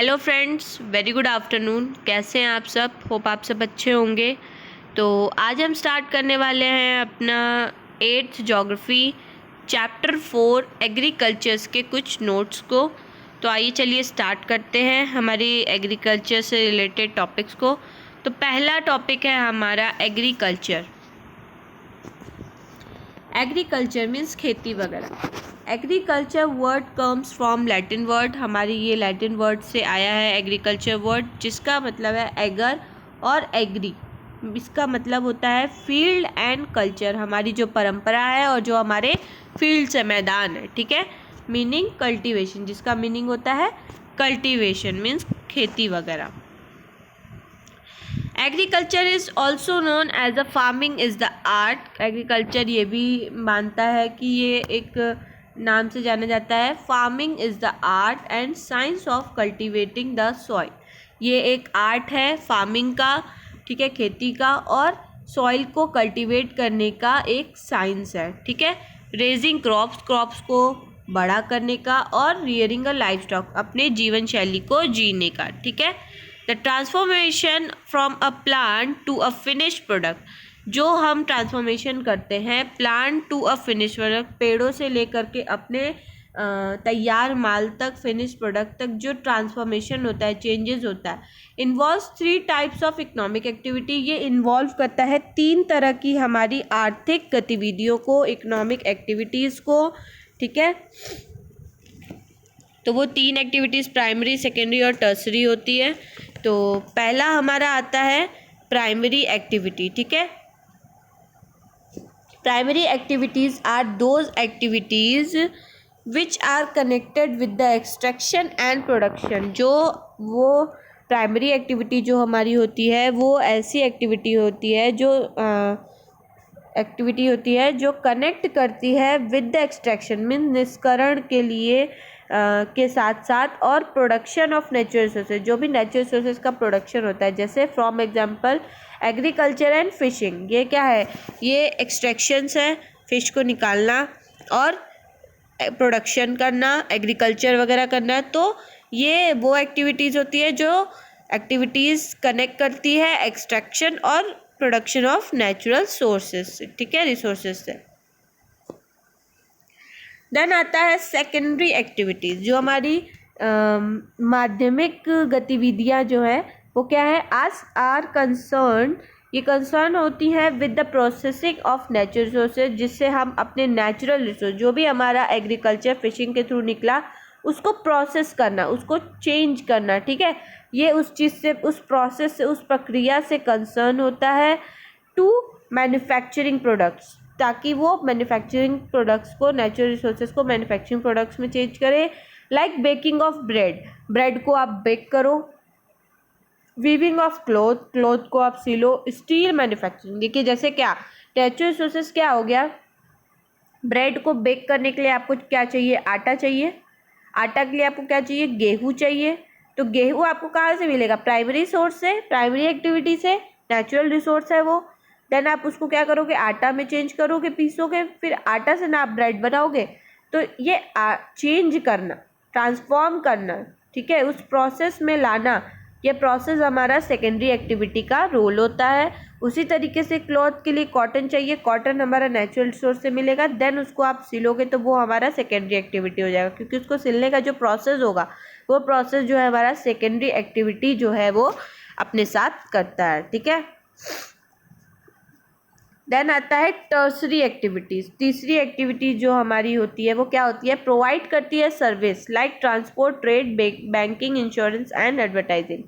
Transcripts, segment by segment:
Hello friends, very good afternoon. कैसे हैं आप सब? होप आप सब अच्छे होंगे। तो आज हम स्टार्ट करने वाले हैं अपना 8th ज्योग्राफी चैप्टर 4 एग्रीकल्चर्स के कुछ नोट्स को। तो आइए चलिए स्टार्ट करते हैं हमारी एग्रीकल्चर से रिलेटेड टॉपिक्स को। तो पहला टॉपिक है हमारा एग्रीकल्चर। एग्रीकल्चर मीन्स खेती वगैरह। Agriculture word comes from Latin word. हमारी ये लैटिन वर्ड से आया है एग्रीकल्चर वर्ड, जिसका मतलब है एगर और एग्री। इसका मतलब होता है फील्ड एंड कल्चर, हमारी जो परंपरा है और जो हमारे फील्ड से मैदान है। ठीक है। मीनिंग कल्टीवेशन, जिसका मीनिंग होता है कल्टीवेशन मीन्स खेती वगैरह। Agriculture is also known as a farming is the art. Agriculture ये भी मानता है कि ये एक नाम से जाना जाता है। Farming is the art and science of cultivating the soil. ये एक आर्ट है फार्मिंग का, ठीक है, खेती का, और सॉइल को कल्टीवेट करने का एक साइंस है। ठीक है। रेजिंग क्रॉप्स को बड़ा करने का, और रियरिंग अ लाइफ स्टॉक, अपने जीवन शैली को जीने का। ठीक है। The transformation from a plant to a finished product. जो हम ट्रांसफॉर्मेशन करते हैं plant to a finish product, पेड़ों से लेकर के अपने तैयार माल तक, फिनिश प्रोडक्ट तक जो ट्रांसफॉर्मेशन होता है, चेंजेस होता है, involves 3 types of economic activity. ये इन्वॉल्व करता है 3 तरह की हमारी आर्थिक गतिविधियों को, इकोनॉमिक एक्टिविटीज़ को। ठीक है। तो वो 3 एक्टिविटीज़ प्राइमरी, सेकेंडरी और टर्सरी होती है। तो पहला हमारा आता है प्राइमरी एक्टिविटी। ठीक है। Primary activities are those activities which are connected with the extraction and production. जो वो प्राइमरी एक्टिविटी जो हमारी होती है वो ऐसी एक्टिविटी होती है जो कनेक्ट करती है विद द एक्सट्रैक्शन मीन निष्करण के लिए के साथ साथ, और प्रोडक्शन ऑफ नेचुरल रिसोर्सेज, जो भी नेचुरल रिसोर्सेज का प्रोडक्शन होता है। जैसे for example agriculture and fishing, ये क्या है? ये एक्सट्रैक्शंस है, फिश को निकालना और प्रोडक्शन करना, एग्रीकल्चर वगैरह करना। तो ये वो एक्टिविटीज़ होती है जो एक्टिविटीज़ कनेक्ट करती है एक्सट्रैक्शन और प्रोडक्शन ऑफ नेचुरल सोर्सेज से। ठीक है, रिसोर्सेज से। देन आता है सेकेंडरी एक्टिविटीज़, जो हमारी माध्यमिक गतिविधियाँ जो है वो क्या है? आर कंसर्न, ये कंसर्न होती है with the processing of natural resources, जिससे हम अपने नेचुरल रिसोर्स जो भी हमारा एग्रीकल्चर फिशिंग के थ्रू निकला उसको प्रोसेस करना, उसको चेंज करना। ठीक है। ये उस चीज़ से, उस प्रोसेस से, उस प्रक्रिया से कंसर्न होता है टू मैन्युफैक्चरिंग प्रोडक्ट्स, ताकि वो मैन्युफैक्चरिंग प्रोडक्ट्स को, नेचुरल रिसोर्सेज को मैन्युफैक्चरिंग प्रोडक्ट्स में चेंज करे। लाइक बेकिंग ऑफ ब्रेड को आप बेक करो। वीविंग ऑफ क्लोथ को आप सिलो। स्टील मैन्युफैक्चरिंग, देखिए जैसे क्या नेचुरल रिसोर्सेज क्या हो गया? ब्रेड को बेक करने के लिए आपको क्या चाहिए? आटा चाहिए। आटा के लिए आपको क्या चाहिए? गेहूँ चाहिए। तो गेहूँ आपको कहाँ से मिलेगा? प्राइमरी सोर्स से, प्राइमरी एक्टिविटी से, नेचुरल रिसोर्स है वो। देन आप उसको क्या करोगे? आटा में चेंज करोगे, पीसोगे, फिर आटा से ना आप ब्रेड बनाओगे। तो ये चेंज करना, ट्रांसफॉर्म करना, ठीक है, उस प्रोसेस में लाना, ये प्रोसेस हमारा सेकेंडरी एक्टिविटी का रोल होता है। उसी तरीके से क्लॉथ के लिए कॉटन चाहिए, कॉटन हमारा नेचुरल सोर्स से मिलेगा। देन उसको आप सिलोगे तो वो हमारा सेकेंडरी एक्टिविटी हो जाएगा, क्योंकि उसको सिलने का जो प्रोसेस होगा वो प्रोसेस जो है हमारा सेकेंडरी एक्टिविटी जो है वो अपने साथ करता है। ठीक है। देन आता है टर्सरी एक्टिविटीज़। तीसरी एक्टिविटी जो हमारी होती है वो क्या होती है? प्रोवाइड करती है service like transport, trade, banking, insurance and advertising.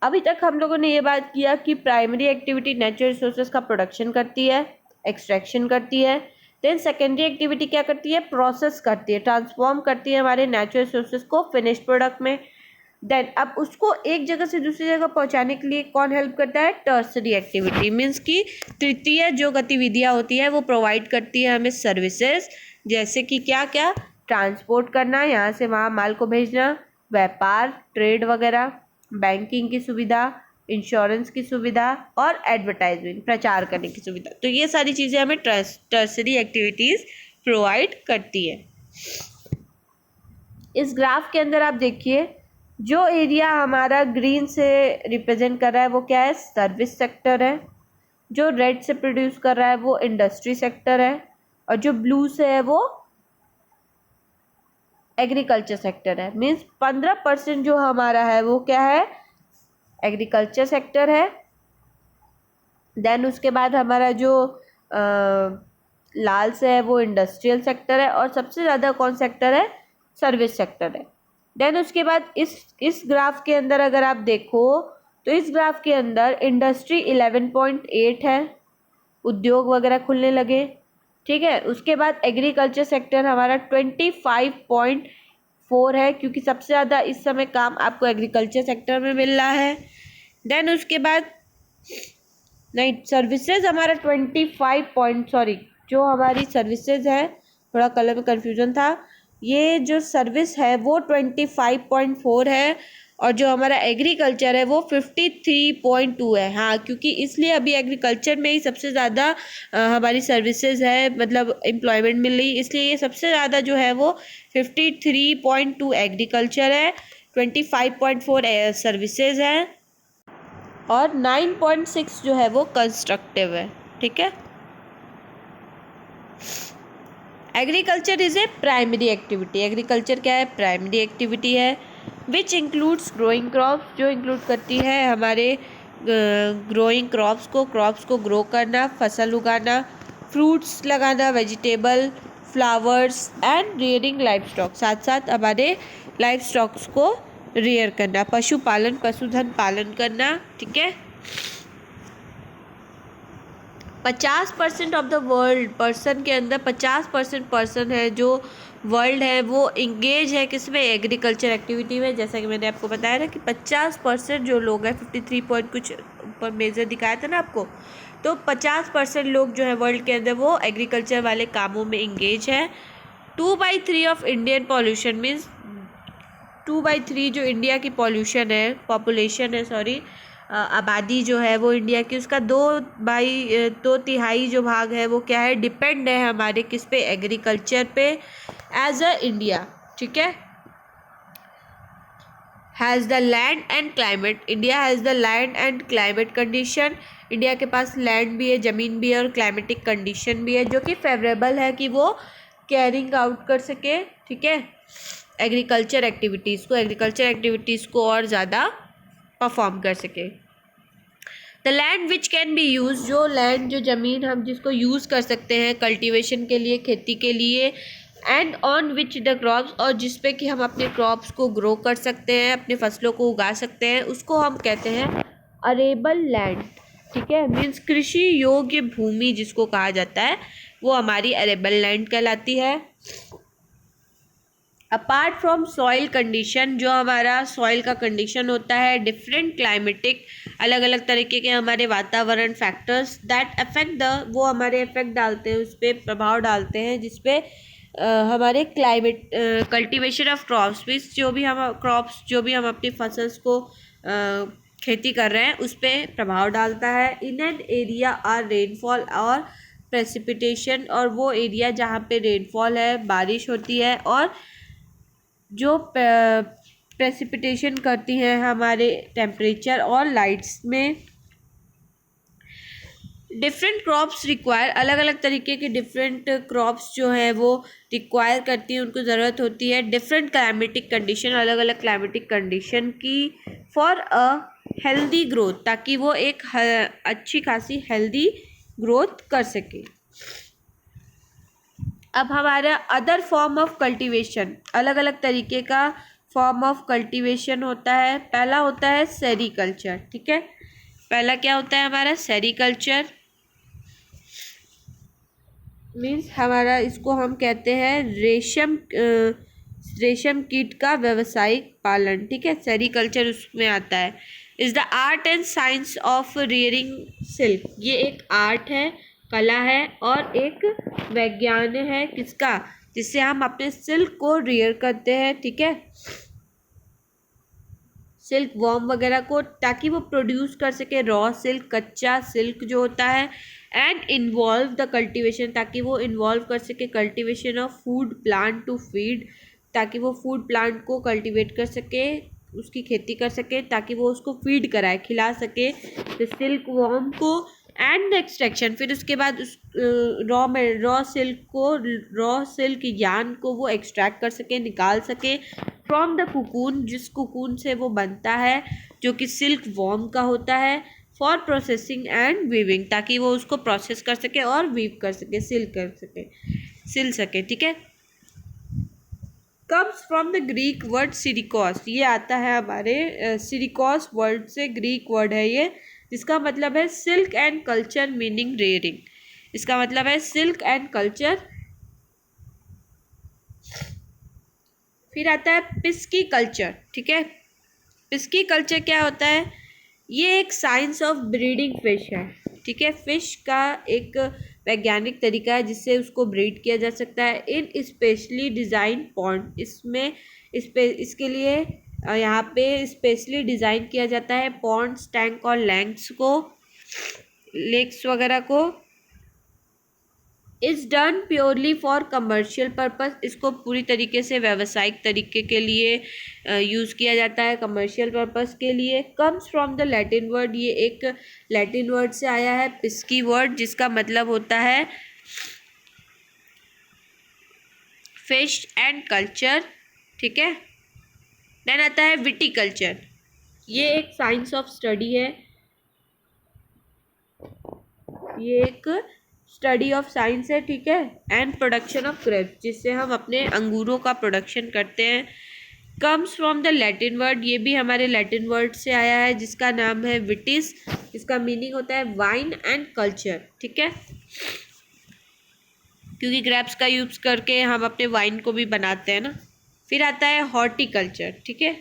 अभी तक हम लोगों ने ये बात किया कि प्राइमरी एक्टिविटी नेचुरल रिसोर्सेज का प्रोडक्शन करती है, एक्सट्रैक्शन करती है। देन सेकेंडरी एक्टिविटी क्या करती है? प्रोसेस करती है, ट्रांसफॉर्म करती है हमारे नेचुरल रिसोर्सेज को फिनिश प्रोडक्ट में। देन अब उसको एक जगह से दूसरी जगह पहुंचाने के लिए कौन हेल्प करता है? टर्सरी एक्टिविटी मीन्स कि तृतीय जो गतिविधियां होती है वो प्रोवाइड करती है हमें सर्विसेज, जैसे कि क्या क्या? ट्रांसपोर्ट करना, यहाँ से वहाँ माल को भेजना, व्यापार, ट्रेड वगैरह, बैंकिंग की सुविधा, इंश्योरेंस की सुविधा, और एडवर्टाइजमेंट, प्रचार करने की सुविधा। तो ये सारी चीज़ें हमें टर्सरी एक्टिविटीज़ प्रोवाइड करती है। इस ग्राफ के अंदर आप देखिए जो एरिया हमारा ग्रीन से रिप्रेजेंट कर रहा है वो क्या है, सर्विस सेक्टर है। जो रेड से प्रोड्यूस कर रहा है वो इंडस्ट्री सेक्टर है, और जो ब्लू से है वो एग्रीकल्चर सेक्टर है। मीन्स 15% जो हमारा है वो क्या है, एग्रीकल्चर सेक्टर है। देन उसके बाद हमारा जो लाल से है वो इंडस्ट्रियल सेक्टर है, और सबसे ज़्यादा कौन सेक्टर है, सर्विस सेक्टर है। देन उसके बाद इस ग्राफ के अंदर अगर आप देखो तो इस ग्राफ के अंदर इंडस्ट्री 11.8 है, उद्योग वगैरह खुलने लगे, ठीक है। उसके बाद एग्रीकल्चर सेक्टर हमारा 25.4 है, क्योंकि सबसे ज़्यादा इस समय काम आपको एग्रीकल्चर सेक्टर में मिल रहा है। देन उसके बाद नहीं, सर्विसेज हमारा 25 जो हमारी सर्विसेज है, थोड़ा कलर में कन्फ्यूजन था, ये जो सर्विस है वो 25.4 है, और जो हमारा एग्रीकल्चर है वो 53.2 है। हाँ, क्योंकि इसलिए अभी एग्रीकल्चर में ही सबसे ज़्यादा हमारी सर्विसेज है, मतलब एम्प्लॉयमेंट मिल रही, इसलिए ये सबसे ज़्यादा जो है वो 53.2 एग्रीकल्चर है, 25.4 सर्विसेज है, और 9.6 जो है वो कंस्ट्रक्टिव है, ठीक है। Agriculture is a primary activity. Agriculture क्या है, प्राइमरी एक्टिविटी है, विच इंक्लूड्स ग्रोइंग क्रॉप्स, जो इंक्लूड करती है हमारे ग्रोइंग क्रॉप्स को ग्रो करना, फसल उगाना, फ्रूट्स लगाना, vegetable, flowers and rearing life stock, साथ साथ हमारे लाइफ स्टॉक्स को रियर करना, पशुपालन, पशुधन पालन करना, ठीक है। 50% ऑफ द वर्ल्ड पर्सन के अंदर 50% पर्सन है जो वर्ल्ड है वो इंगेज है किसमें, एग्रीकल्चर एक्टिविटी में। जैसा कि मैंने आपको बताया ना कि 50% जो लोग हैं, 53 पॉइंट कुछ ऊपर मेजर दिखाया था ना आपको, तो 50% लोग जो है वर्ल्ड के अंदर वो एग्रीकल्चर वाले कामों में इंगेज है। 2/3 ऑफ इंडियन पॉल्यूशन मीन्स 2/3 जो इंडिया की पॉल्यूशन है, पॉपुलेशन है, सॉरी, आबादी जो है वो इंडिया की, उसका 2/3 जो भाग है वो क्या है, डिपेंड है हमारे किस पे, एग्रीकल्चर पे, एज अ इंडिया, ठीक है। Has the land and climate, India has the land and climate condition, India के पास लैंड भी है, ज़मीन भी है, और क्लाइमेटिक कंडीशन भी है जो कि फेवरेबल है कि वो कैरिंग आउट कर सके, ठीक है, एग्रीकल्चर एक्टिविटीज़ को और ज़्यादा परफॉर्म कर सके। The land which can be use, जो लैंड, जो ज़मीन हम जिसको यूज़ कर सकते हैं कल्टीवेशन के लिए, खेती के लिए, and on which the crops, और जिस पे कि हम अपने क्रॉप्स को ग्रो कर सकते हैं, अपने फसलों को उगा सकते हैं, उसको हम कहते हैं अरेबल लैंड, ठीक है। मीन्स कृषि योग्य भूमि जिसको कहा जाता है वो हमारी अरेबल लैंड कहलाती है। अपार्ट फ्रॉम सॉइल कंडीशन, जो हमारा सॉइल का कंडीशन होता है, डिफरेंट क्लाइमेटिक, अलग अलग तरीके के हमारे वातावरण फैक्टर्स दैट अफेक्ट द, वो हमारे इफेक्ट डालते हैं, उस पर प्रभाव डालते हैं, जिसपे हमारे climate, cultivation of crops means जो भी हम अपनी फसल्स को खेती कर रहे हैं उस पर प्रभाव डालता है। In an area are rainfall और प्रेसिपिटेशन, और वो एरिया जहाँ पे रेनफॉल है, बारिश होती है, और जो प्रेसिपिटेशन करती हैं हमारे टेम्परेचर और लाइट्स में। डिफरेंट क्रॉप्स रिक्वायर, अलग अलग तरीके के डिफरेंट क्रॉप्स जो हैं वो रिक्वायर करती हैं, उनको ज़रूरत होती है डिफरेंट क्लाइमेटिक कंडीशन, अलग अलग क्लाइमेटिक कंडीशन की, फॉर अ हेल्दी ग्रोथ, ताकि वो एक अच्छी खासी हेल्दी ग्रोथ कर सके। अब हमारा अदर फॉर्म ऑफ कल्टीवेशन, अलग अलग तरीके का फॉर्म ऑफ कल्टीवेशन होता है। पहला होता है सेरीकल्चर, ठीक है। पहला क्या होता है हमारा, सेरीकल्चर मीन्स हमारा, इसको हम कहते हैं रेशम कीट का व्यावसायिक पालन, ठीक है, सेरीकल्चर उसमें आता है। Is the art and science of rearing silk, ये एक आर्ट है, कला है, और एक वैज्ञान है किसका, जिससे हम अपने सिल्क को रियर करते हैं, ठीक है, सिल्क वॉर्म वगैरह को, ताकि वो प्रोड्यूस कर सके रॉ सिल्क, कच्चा सिल्क जो होता है, एंड इन्वॉल्व द कल्टीवेशन, ताकि वो इन्वॉल्व कर सके cultivation of food plant to feed, ताकि वो फूड प्लांट को कल्टीवेट कर सके उसकी खेती कर सके, ताकि वो उसको फीड कराए, खिला सके द सिल्क वॉर्म को। एंड द एक्सट्रैक्शन, फिर उसके बाद उस रॉ सिल्क यार्न को वो एक्सट्रैक्ट कर सके, निकाल सके फ्रॉम द कुकून, जिस कुकून से वो बनता है, जो कि सिल्क वॉर्म का होता है, फॉर प्रोसेसिंग एंड वीविंग, ताकि वो उसको प्रोसेस कर सके और वीव कर सके, सिल सके। ठीक है। Comes from the Greek word serikos, ये आता है हमारे सिरिकॉस वर्ड से, ग्रीक वर्ड है ये, जिसका मतलब है silk and culture meaning rearing. इसका मतलब है सिल्क एंड कल्चर। फिर आता है पिस्की कल्चर। ठीक है। पिस्की कल्चर क्या होता है? ये एक साइंस ऑफ ब्रीडिंग फिश है। ठीक है। फिश का एक वैज्ञानिक तरीका है जिससे उसको ब्रीड किया जा सकता है इन स्पेशली डिज़ाइन पॉन्ड। इसके लिए यहाँ पे स्पेशली डिज़ाइन किया जाता है पॉन्ड्स, टैंक और लेक्स वगैरह को। Is done purely for commercial purpose, इसको पूरी तरीके से व्यावसायिक तरीके के लिए यूज़ किया जाता है, कमर्शियल पर्पस के लिए। Comes from the Latin word, ये एक लैटिन वर्ड से आया है पिस्की वर्ड, जिसका मतलब होता है फिश एंड कल्चर। ठीक है। देन आता है विटीकल्चर, ये एक साइंस ऑफ स्टडी है, ये एक स्टडी ऑफ साइंस है। ठीक है। एंड प्रोडक्शन ऑफ ग्रेप्स, जिससे हम अपने अंगूरों का प्रोडक्शन करते हैं। Comes from the Latin word, ये भी हमारे लैटिन वर्ड से आया है, जिसका नाम है विटिस, इसका मीनिंग होता है वाइन एंड कल्चर। ठीक है। क्योंकि ग्रेप्स का यूज़ करके हम अपने वाइन को भी बनाते हैं ना। फिर आता है हॉर्टिकल्चर। ठीक है।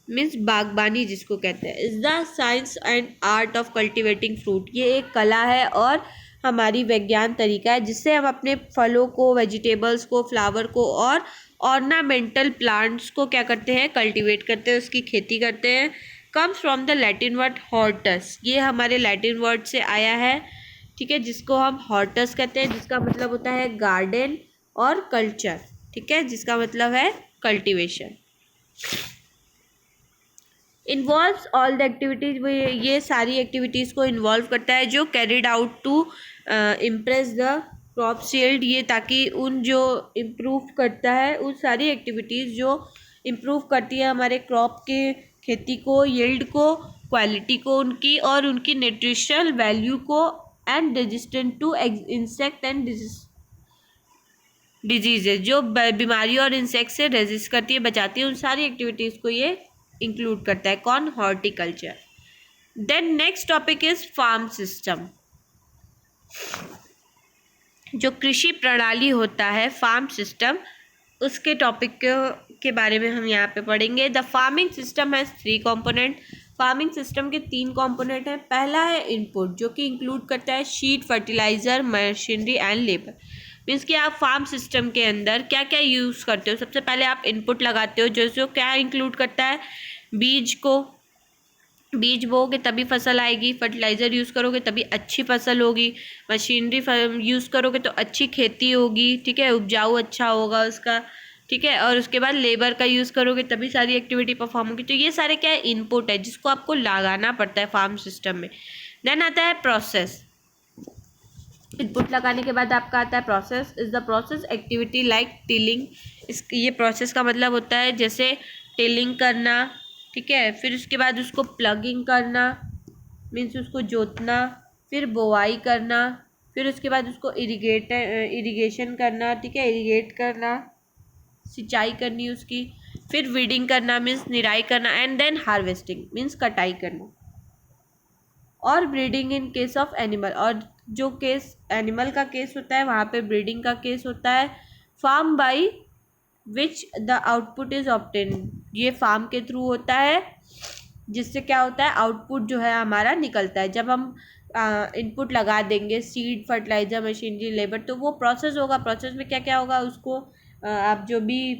मीन्स बागबानी जिसको कहते हैं। Is the science and art of cultivating fruit, ये एक कला है और हमारी वैज्ञान तरीका है जिससे हम अपने फलों को, वेजिटेबल्स को, फ्लावर को और ऑर्नामेंटल प्लांट्स को क्या करते हैं? कल्टीवेट करते हैं, उसकी खेती करते हैं। Comes from the Latin word Hortus, ये हमारे लैटिन वर्ड से आया है। ठीक है। जिसको हम हॉर्टस कहते हैं, जिसका मतलब होता है गार्डन और कल्चर। ठीक है। जिसका मतलब है cultivation. Involves all the activities, ये सारी एक्टिविटीज़ को इन्वॉल्व करता है जो carried out to impress the crop shield, ये ताकि उन जो इम्प्रूव करता है, उन सारी एक्टिविटीज़ जो इम्प्रूव करती है हमारे क्रॉप के खेती को, यील्ड को, क्वालिटी को उनकी, और उनकी न्यूट्रिशनल वैल्यू को, and resistant to insect and diseases, जो बीमारियों और इंसेक्ट से रेजिस्ट करती है, बचाती है, उन सारी एक्टिविटीज़ को ये इंक्लूड करता है। कौन? Horticulture. Then next topic is farm system. जो कृषि प्रणाली होता है, फार्म सिस्टम, उसके टॉपिक के बारे में हम यहाँ पे पढ़ेंगे। The farming system has 3 component. Farming system के 3 कंपोनेंट हैं। पहला है इनपुट, जो कि इंक्लूड करता है seed, fertiliser, machinery and labour. Means कि आप फार्म सिस्टम के अंदर क्या क्या यूज़ करते हो? सबसे पहले आप इनपुट लगाते हो, जो क्या इंक्लूड करता है? बीज बोओगे तभी फसल आएगी, फर्टिलाइज़र यूज़ करोगे तभी अच्छी फसल होगी, मशीनरी यूज़ करोगे तो अच्छी खेती होगी। ठीक है। उपजाऊ अच्छा होगा उसका। ठीक है। और उसके बाद लेबर का यूज़ करोगे तभी सारी एक्टिविटी परफॉर्म होगी। तो ये सारे क्या है? इनपुट है, जिसको आपको लगाना पड़ता है फार्म सिस्टम में। देन आता है प्रोसेस। इनपुट लगाने के बाद आपका आता है process. Is the process activity like tilling. ये प्रोसेस का मतलब होता है जैसे टिलिंग करना। ठीक है। फिर उसके बाद उसको प्लगिंग करना, मीन्स उसको जोतना, फिर बोवाई करना, फिर उसके बाद उसको इरिगेशन करना। ठीक है। इरिगेट करना, सिंचाई करनी उसकी, फिर वीडिंग करना मीन्स निराई करना, एंड देन हार्वेस्टिंग मीन्स कटाई करना, और breeding in case of animal. और जो केस एनिमल का केस होता है वहाँ पे ब्रीडिंग का केस होता है। Farm by which the output is obtain, ये फार्म के थ्रू होता है, जिससे क्या होता है? आउटपुट जो है हमारा निकलता है। जब हम इनपुट लगा देंगे, सीड, फर्टिलाइजर, मशीनरी, लेबर, तो वो प्रोसेस होगा। प्रोसेस में क्या क्या होगा? उसको आप जो भी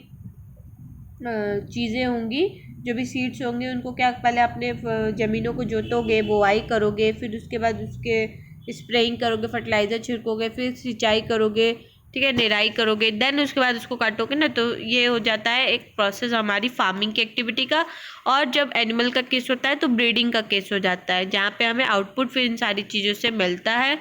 चीज़ें होंगी, जो भी सीड्स होंगे, उनको क्या पहले अपने ज़मीनों को जोतोगे, बोआई करोगे, फिर उसके बाद उसके स्प्रेइंग करोगे, फर्टिलाइज़र छिड़कोगे, फिर सिंचाई करोगे, ठीक है, निराई करोगे, देन उसके बाद उसको काटोगे ना, तो ये हो जाता है एक प्रोसेस हमारी फार्मिंग की एक्टिविटी का। और जब एनिमल का केस होता है तो ब्रीडिंग का केस हो जाता है, जहाँ पे हमें आउटपुट फिर इन सारी चीज़ों से मिलता है।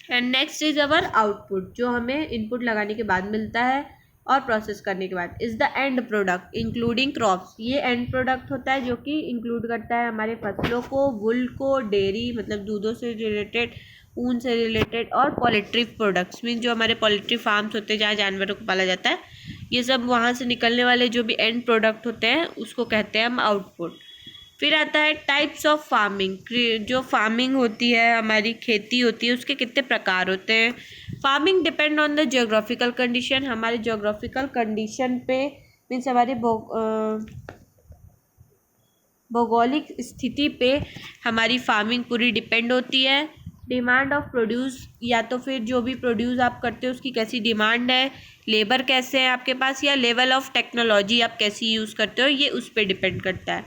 And next is our output, जो हमें इनपुट लगाने के बाद मिलता है और प्रोसेस करने के बाद। Is the end product including crops, ये एंड प्रोडक्ट होता है जो कि इंक्लूड करता है हमारे फसलों को, वुल को, डेयरी मतलब दूधों से रिलेटेड, ऊन से रिलेटेड, और पोल्ट्री प्रोडक्ट्स मीन जो हमारे पोल्ट्री फार्म्स होते हैं जहाँ जानवरों को पाला जाता है, ये सब वहाँ से निकलने वाले जो भी एंड प्रोडक्ट होते हैं उसको कहते हैं हम आउटपुट। फिर आता है टाइप्स ऑफ फार्मिंग, जो फार्मिंग होती है हमारी खेती होती है उसके कितने प्रकार होते हैं। Farming depend on the geographical condition, हमारे जियोग्राफिकल कंडीशन पे मीन्स हमारे भौगोलिक स्थिति पे हमारी फार्मिंग पूरी डिपेंड होती है। डिमांड ऑफ प्रोड्यूस, या तो फिर जो भी प्रोड्यूस आप करते हो उसकी कैसी डिमांड है, लेबर कैसे है आपके पास, या लेवल ऑफ टेक्नोलॉजी आप कैसी यूज़ करते हो, ये उस पर डिपेंड करता है।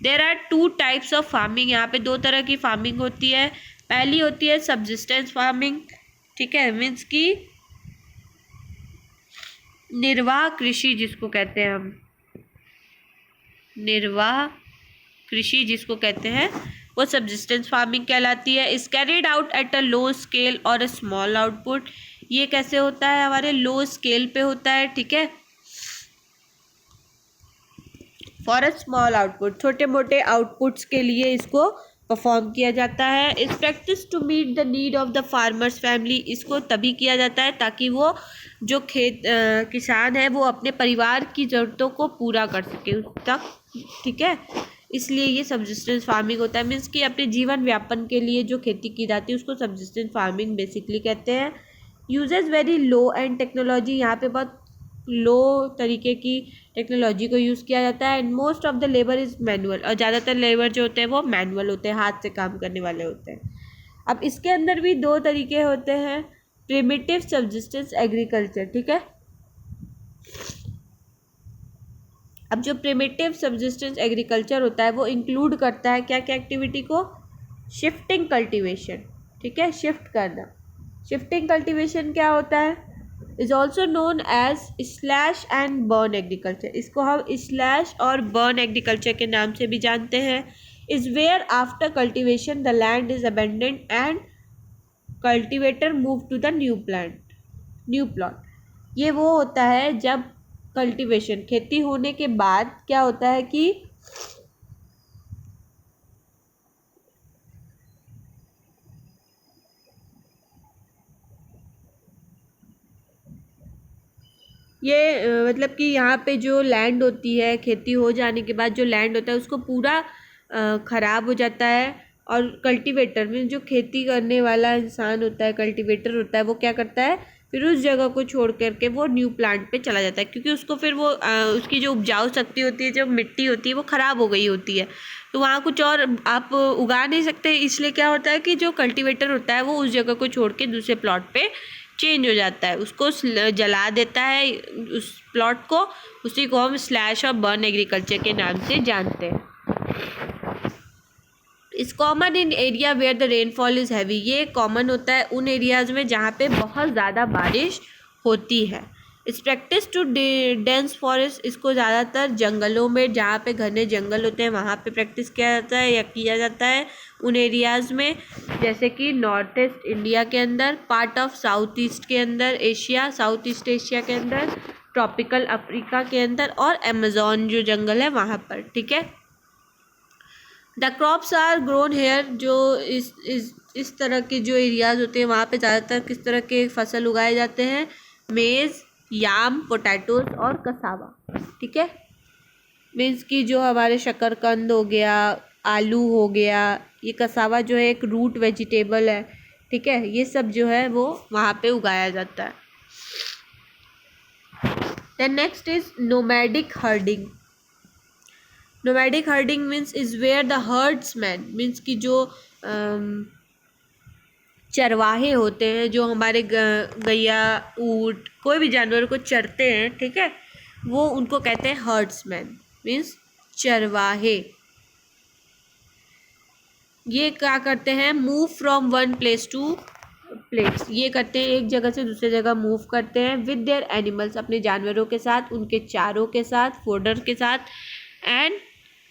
There are 2 types of farming, यहाँ पे 2 तरह की फार्मिंग होती है। पहली होती है सब्सिस्टेंस फार्मिंग, ठीक है, मीन्स की निर्वाह कृषि जिसको कहते हैं हम, निर्वाह कृषि जिसको कहते हैं वो सब्सिस्टेंस फार्मिंग कहलाती है। Is carried out at a low scale और अ स्मॉल आउटपुट, ये कैसे होता है, हमारे लो स्केल पे होता है, ठीक है, फॉर अ स्मॉल आउटपुट, छोटे मोटे आउटपुट्स के लिए इसको परफॉर्म किया जाता है। इस practice to meet the need of the farmer's family, इसको तभी किया जाता है ताकि वो जो किसान है वो अपने परिवार की ज़रूरतों को पूरा कर सके उस तक, ठीक है, इसलिए ये सब्सिस्टेंस फार्मिंग होता है। मीन्स कि अपने जीवन व्यापन के लिए जो खेती की जाती है उसको सब्सिस्टेंस फार्मिंग बेसिकली कहते हैं। Uses very low and technology, यहाँ पे बहुत लो तरीके की टेक्नोलॉजी को यूज़ किया जाता है। And most of the labour is manual, और ज़्यादातर लेबर जो होते हैं वो मैनुअल होते हैं, हाथ से काम करने वाले होते हैं। अब इसके अंदर भी 2 तरीके होते हैं, प्रिमिटिव सब्सिस्टेंस एग्रीकल्चर, ठीक है। अब जो प्रिमिटिव सब्सिस्टेंस एग्रीकल्चर होता है वो इंक्लूड करता है क्या क्या एक्टिविटी को, शिफ्टिंग कल्टीवेशन, ठीक है, शिफ्ट करना। शिफ्टिंग कल्टीवेशन क्या होता है, is also known as slash and burn agriculture, इसको हम स्लैश और बर्न एग्रीकल्चर के नाम से भी जानते हैं। Is where after cultivation the land is abandoned and cultivator move to the new plot, ये वो होता है जब कल्टीवेशन खेती होने के बाद क्या होता है कि ये मतलब कि यहाँ पे जो लैंड होती है खेती हो जाने के बाद जो लैंड होता है उसको पूरा ख़राब हो जाता है, और कल्टीवेटर में जो खेती करने वाला इंसान होता है, कल्टीवेटर होता है, वो क्या करता है फिर उस जगह को छोड़ करके वो न्यू प्लांट पे चला जाता है, क्योंकि उसको फिर वो उसकी जो उपजाऊ शक्ति होती है, जो मिट्टी होती है वो ख़राब हो गई होती है, तो वहाँ कुछ और आप उगा नहीं सकते। इसलिए क्या होता है कि जो कल्टीवेटर होता है वो उस जगह को छोड़ के दूसरे प्लॉट पे चेंज हो जाता है, उसको जला देता है उस प्लॉट को, उसी को हम स्लैश और बर्न एग्रीकल्चर के नाम से जानते हैं। Is common in area where the rainfall is heavy, ये कॉमन होता है उन एरियाज़ में जहाँ पे बहुत ज़्यादा बारिश होती है। इस प्रैक्टिस टू डेंस फॉरेस्ट, इसको ज़्यादातर जंगलों में जहाँ पे घने जंगल होते हैं वहाँ पे प्रैक्टिस किया जाता है या किया जाता है उन एरियाज़ में, जैसे कि नॉर्थ ईस्ट इंडिया के अंदर, पार्ट ऑफ साउथ ईस्ट के अंदर एशिया, साउथ ईस्ट एशिया के अंदर, ट्रॉपिकल अफ्रीका के अंदर, और अमेज़ॉन जो जंगल है वहाँ पर, ठीक है। The crops are grown here, जो इस तरह के जो एरियाज़ होते हैं वहाँ पे ज़्यादातर किस तरह के फसल उगाए जाते हैं, मेज़, याम, पोटैटोज और कसावा, ठीक है, मीन्स कि जो हमारे शकरकंद हो गया, आलू हो गया, ये कसावा जो है एक रूट वेजिटेबल है, ठीक है, ये सब जो है वो वहाँ पे उगाया जाता है। Then next is nomadic herding. Nomadic herding means is where the herdsman, means कि जो चरवाहे होते हैं, जो हमारे गैया, ऊँट, कोई भी जानवर को चरते हैं, ठीक है, वो उनको कहते हैं हर्ड्समैन, मीन्स चरवाहे। ये क्या करते हैं, move from one place to plates, ये करते हैं एक जगह से दूसरी जगह मूव करते हैं विद देयर एनिमल्स, अपने जानवरों के साथ, उनके चारों के साथ, फोडर के साथ, एंड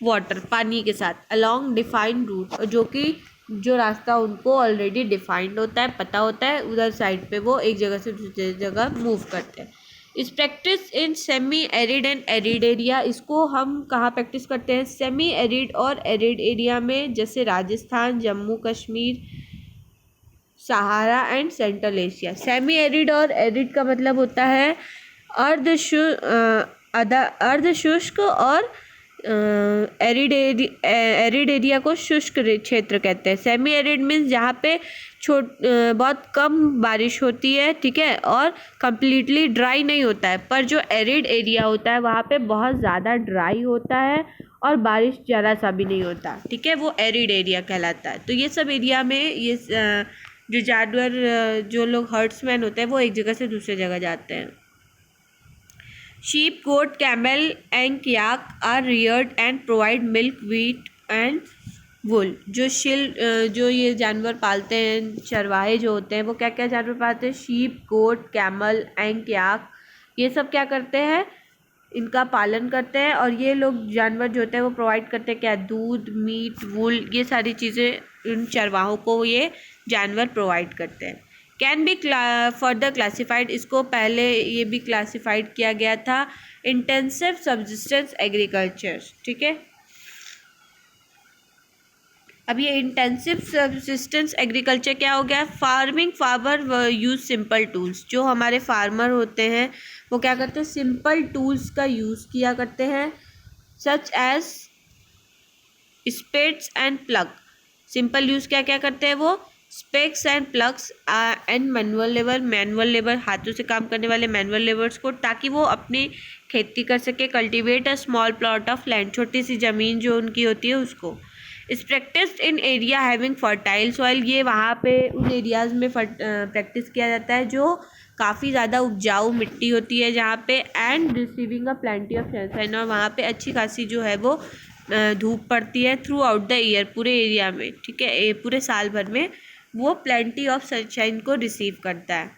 वाटर, पानी के साथ, अलॉन्ग डिफाइंड रूट, जो कि जो रास्ता उनको ऑलरेडी डिफाइंड होता है, पता होता है, उधर साइड पे वो एक जगह से दूसरी जगह मूव करते हैं। Is practice in semi arid and arid area, इसको हम कहाँ प्रैक्टिस करते हैं? सेमी एरिड और एरिड एरिया में, जैसे Rajasthan, Jammu Kashmir, Sahara and central Asia. Semi arid और एरिड का मतलब होता है अर्ध शुष्क, और एरिड एरिया को शुष्क क्षेत्र कहते हैं। सेमी एरिड मीन्स जहाँ पे बहुत कम बारिश होती है, ठीक है, और कम्प्लीटली ड्राई नहीं होता है। पर जो एरिड एरिया होता है वहाँ पे बहुत ज़्यादा ड्राई होता है और बारिश ज़रा सा भी नहीं होता, ठीक है, वो एरिड एरिया कहलाता है। तो ये सब एरिया में ये जो जानवर, जो लोग हर्ड्समैन होते हैं, वो एक जगह से दूसरी जगह जाते हैं। Sheep, goat, camel and yak are reared and provide milk, wheat and wool. जो ये जानवर पालते हैं, चरवाहे जो होते हैं, वो क्या क्या जानवर पालते हैं? शीप, गोट, कैमल एंड याक, ये सब क्या करते हैं? इनका पालन करते हैं। और ये लोग जानवर जो होते हैं वो प्रोवाइड करते हैं क्या? दूध, मीट, वुल, ये सारी चीज़ें इन चरवाहों को ये जानवर प्रोवाइड करते हैं। कैन बी फर्दर क्लासिफाइड, इसको पहले ये भी क्लासिफाइड किया गया था इंटेंसिव सब्सिस्टेंस एग्रीकल्चर, ठीक है। अब ये इंटेंसिव सब्सिस्टेंस एग्रीकल्चर क्या हो गया? Farming farmer use simple tools, जो हमारे फार्मर होते हैं वो क्या करते हैं? सिंपल टूल्स का यूज़ किया करते हैं, such as spades and plug. Simple use क्या क्या करते हैं वो? Spades and plugs and manual labour, हाथों से काम करने वाले मैनुअल लेबर्स को, ताकि वो अपनी खेती कर सके। Cultivate a small plot of land, छोटी सी ज़मीन जो उनकी होती है उसको। इस प्रैक्टिस इन एरिया हैविंग फर्टाइल सॉइल, ये वहाँ पे उन एरियाज़ में प्रैक्टिस किया जाता है जो काफ़ी ज़्यादा उपजाऊ मिट्टी होती है जहाँ पे, and receiving a plenty of sunshine, और वहाँ पे अच्छी खासी जो है वो धूप पड़ती है थ्रू आउट द ईयर, पूरे एरिया में, ठीक है, पूरे साल भर में वो प्लेंटी ऑफ सनशाइन को रिसीव करता है।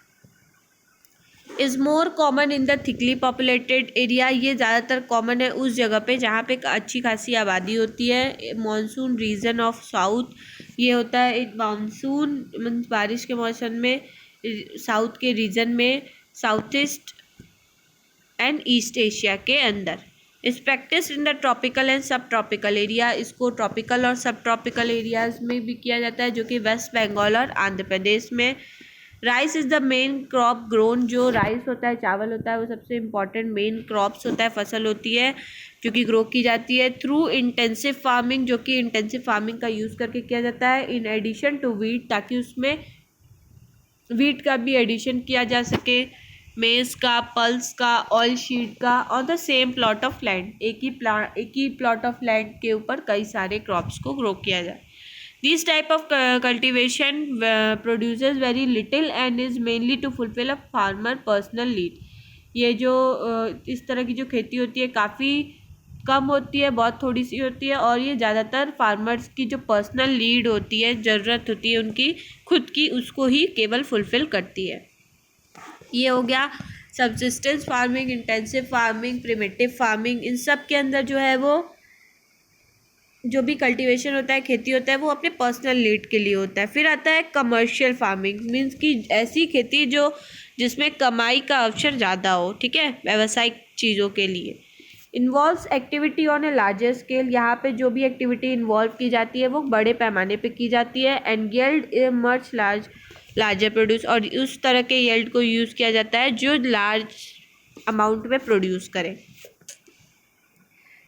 Is more common in the thickly populated area, ये ज़्यादातर कॉमन है उस जगह पे जहाँ पे अच्छी खासी आबादी होती है। मॉनसून रीजन ऑफ साउथ, ये होता है एक मानसून मीन्स बारिश के मौसम में साउथ के रीजन में, south east and east Asia के अंदर। इस practice in the tropical and सब ट्रॉपिकल एरिया, इसको ट्रॉपिकल और सब ट्रॉपिकल एरियाज़ में भी किया जाता है, जो कि वेस्ट बंगाल और आंध्र प्रदेश में। Rice is the main crop grown, जो राइस होता है, चावल होता है, वो सबसे इम्पॉर्टेंट मेन क्रॉप्स होता है, फसल होती है जो कि ग्रो की जाती है थ्रू इंटेंसिव फार्मिंग, जो कि इंटेंसिव फार्मिंग का यूज़ करके किया जाता है। इन एडिशन टू वीट, ताकि उसमें वीट का भी एडिशन किया जा सके, मेज का, पल्स का, ऑयल शीट का, और the same plot of land, एक ही प्लॉट ऑफ लैंड के ऊपर कई सारे क्रॉप्स को ग्रो किया जाए। This type of cultivation produces very little and is mainly to fulfil a farmer personal need. ये जो इस तरह की जो खेती होती है काफ़ी कम होती है, बहुत थोड़ी सी होती है, और ये ज़्यादातर फार्मर्स की जो पर्सनल नीड होती है, ज़रूरत होती है उनकी खुद की, उसको ही केवल फुलफ़िल करती है। ये हो गया subsistence farming, intensive farming, primitive farming. इन सब के अंदर जो है वो जो भी कल्टीवेशन होता है, खेती होता है, वो अपने पर्सनल नीड के लिए होता है। फिर आता है कमर्शियल फार्मिंग, मीन्स कि ऐसी खेती जो जिसमें कमाई का अवसर ज़्यादा हो, ठीक है, व्यावसायिक चीज़ों के लिए। Involves activity on a larger scale, यहाँ पे जो भी एक्टिविटी इन्वॉल्व की जाती है वो बड़े पैमाने पे की जाती है। And yield a much larger produce, और उस तरह के येल्ड को यूज़ किया जाता है जो लार्ज अमाउंट में प्रोड्यूस करे।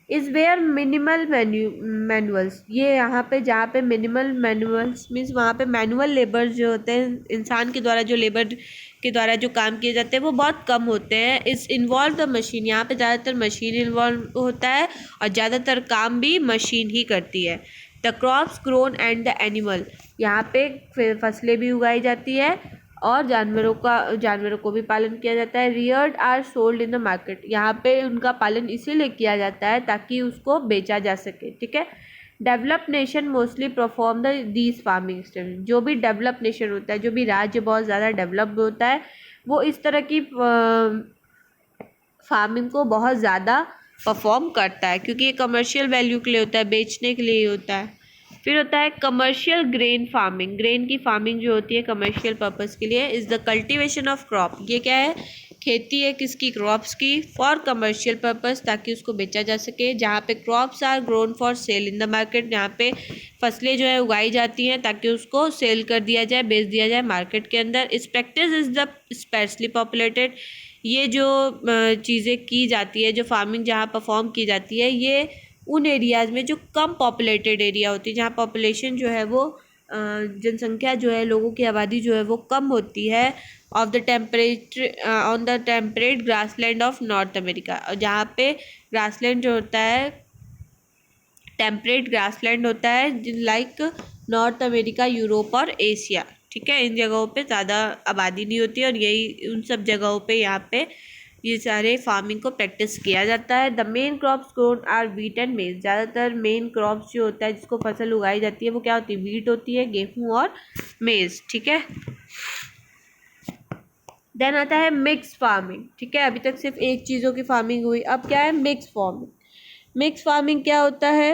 इज़ वेयर मिनिमल मैनुअल्स, ये यहाँ पे जहाँ पे मिनिमल मैनुअल्स मीन्स वहाँ पे मैनुअल लेबर जो होते हैं, इंसान के द्वारा जो लेबर के द्वारा जो काम किए जाते हैं वो बहुत कम होते हैं। इस इन्वॉल्व द मशीन, यहाँ पे ज़्यादातर मशीन इन्वॉल्व होता है और ज़्यादातर काम भी मशीन ही करती है। The crops grown and the animal, यहाँ पे फसलें भी उगाई जाती है और जानवरों को भी पालन किया जाता है। Reared are sold in the market, यहाँ पे उनका पालन इसीलिए किया जाता है ताकि उसको बेचा जा सके, ठीक है। Develop nation mostly perform the these farming style. जो भी डेवलप नेशन होता है, जो भी राज्य बहुत ज़्यादा डेवलप्ड होता है, वो इस तरह की फार्मिंग को बहुत ज़्यादा परफॉर्म करता है, क्योंकि ये कमर्शियल वैल्यू के लिए होता है, बेचने के लिए ही होता है। फिर होता है कमर्शियल ग्रेन फार्मिंग। ग्रेन की फार्मिंग जो होती है कमर्शियल पर्पस के लिए, is the cultivation of crop. ये क्या है? खेती है किसकी? क्रॉप्स की, फॉर कमर्शियल पर्पस, ताकि उसको बेचा जा सके। जहाँ पे crops are grown for sale in the market, जहाँ पे फसलें जो है उगाई जाती हैं ताकि उसको सेल कर दिया जाए, बेच दिया जाए मार्केट के अंदर। इस practice is the specially populated. ये जो चीज़ें की जाती है, जो फार्मिंग जहाँ परफॉर्म की जाती है, ये उन एरियाज़ में जो कम पॉपुलेटेड एरिया होती है, जहाँ पॉपुलेशन जो है वो जनसंख्या जो है, लोगों की आबादी जो है वो कम होती है, of the temperature on the temperate grassland of north America. और जहाँ पे ग्रासलैंड जो होता है, टेम्परेट ग्रासलैंड होता है, लाइक नॉर्थ अमेरिका, यूरोप और एशिया। ठीक है, इन जगहों पे ज़्यादा आबादी नहीं होती है, और यही उन सब जगहों पे यहाँ पे ये सारे फार्मिंग को प्रैक्टिस किया जाता है। The main crops grown are wheat and maize. ज़्यादातर मेन क्रॉप्स जो होता है, जिसको फसल उगाई जाती है, वो क्या होती है? वीट होती है, गेहूँ और मेज। ठीक है, देन आता है मिक्स फार्मिंग। ठीक है, अभी तक सिर्फ एक चीज़ों की फार्मिंग हुई, अब क्या है? Mix farming. मिक्स फार्मिंग क्या होता है?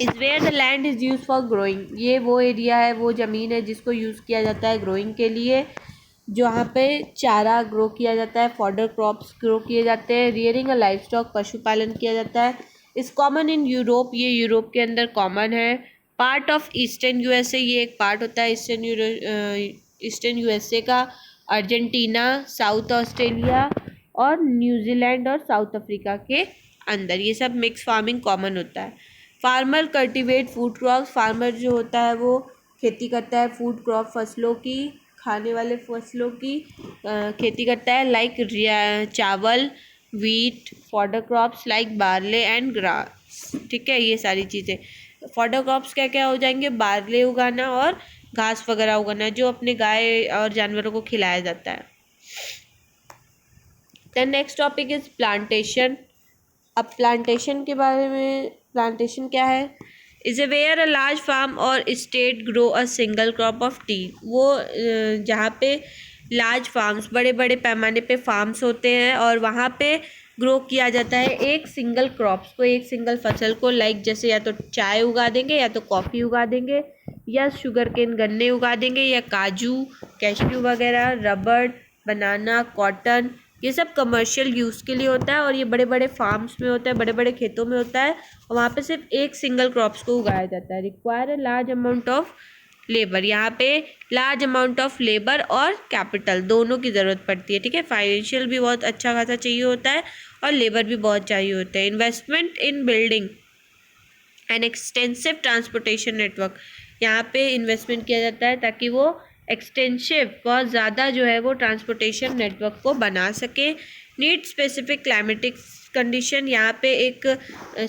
Is where the land is use for growing. ये वो एरिया है, वो ज़मीन है जिसको यूज़ किया जाता है ग्रोइंग के लिए, जहाँ पे चारा ग्रो किया जाता है, फॉडर क्रॉप्स ग्रो किए जाते हैं, रियरिंग अ लाइफ स्टॉक, पशुपालन किया जाता है। इस कॉमन इन यूरोप, ये यूरोप के अंदर कॉमन है। पार्ट ऑफ ईस्टर्न यूएसए, ये एक पार्ट होता है ईस्टर्न यूएसए का, अर्जेंटीना, साउथ ऑस्ट्रेलिया और न्यूजीलैंड और साउथ अफ्रीका के अंदर ये सब मिक्स फार्मिंग कॉमन होता है। Farmer cultivate food crops. Farmer जो होता है वो खेती करता है फूड क्रॉप, फसलों की, खाने वाले फसलों की खेती करता है, लाइक चावल, wheat, fodder crops like barley and grass. ठीक है, ये सारी चीज़ें फॉडर क्रॉप्स क्या क्या हो जाएंगे? बार्ले उगाना और घास वगैरह उगाना, जो अपने गाय और जानवरों को खिलाया जाता है। Then next topic is plantation. अब प्लांटेशन के बारे में, प्लांटेशन क्या है? Is a where a large farm और estate grow a single crop of tea. वो जहाँ पे लार्ज फार्म्स, बड़े बड़े पैमाने पे फार्म्स होते हैं, और वहाँ पे ग्रो किया जाता है एक सिंगल क्रॉप्स को, एक सिंगल फसल को, लाइक जैसे या तो चाय उगा देंगे, या तो कॉफ़ी उगा देंगे, या शुगर केन गन्ने उगा देंगे, या काजू, कैश्यू वगैरह, रबड़, बनाना, कॉटन। ये सब कमर्शियल यूज़ के लिए होता है, और ये बड़े बड़े फार्म्स में होता है, बड़े बड़े खेतों में होता है, और वहाँ पे सिर्फ एक सिंगल क्रॉप्स को उगाया जाता है। Require a large amount of labour. यहाँ पे लार्ज अमाउंट ऑफ लेबर और कैपिटल दोनों की ज़रूरत पड़ती है। ठीक है, फाइनेंशियल भी बहुत अच्छा खासा चाहिए होता है, और लेबर भी बहुत चाहिए होता है। Investment in building an extensive transportation network. यहाँ पे इन्वेस्टमेंट किया जाता है ताकि वो एक्सटेंसिव, बहुत ज़्यादा जो है वो ट्रांसपोर्टेशन नेटवर्क को बना सके। Need specific climatic condition. यहाँ पे एक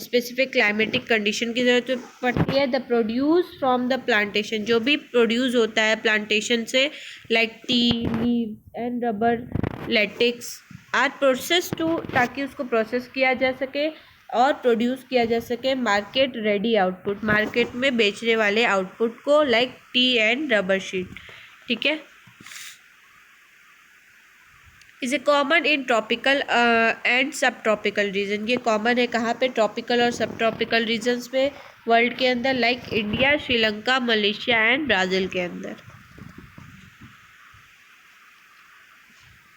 स्पेसिफिक क्लाइमेटिक कंडीशन की ज़रूरत पड़ती है। The produce from the plantation. जो भी प्रोड्यूस होता है प्लांटेशन से, like tea leave and rubber, latex are process to, ताकि उसको प्रोसेस किया जा सके और प्रोड्यूस किया जा सके मार्केट रेडी आउटपुट, मार्केट में बेचने वाले आउटपुट को, like T and rubber sheet. ठीक है, is a common in tropical and सब ट्रॉपिकल रीजन। ये कॉमन है कहाँ पे? ट्रॉपिकल और सब ट्रॉपिकल रीजन्स में वर्ल्ड के अंदर, like India, Sri Lanka, Malaysia and Brazil के अंदर।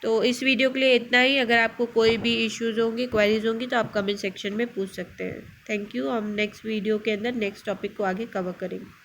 तो इस वीडियो के लिए इतना ही। अगर आपको कोई भी इश्यूज़ होंगी, क्वेरीज होंगी, तो आप कमेंट सेक्शन में पूछ सकते हैं। Thank you. हम नेक्स्ट वीडियो के अंदर नेक्स्ट टॉपिक को आगे कवर करेंगे।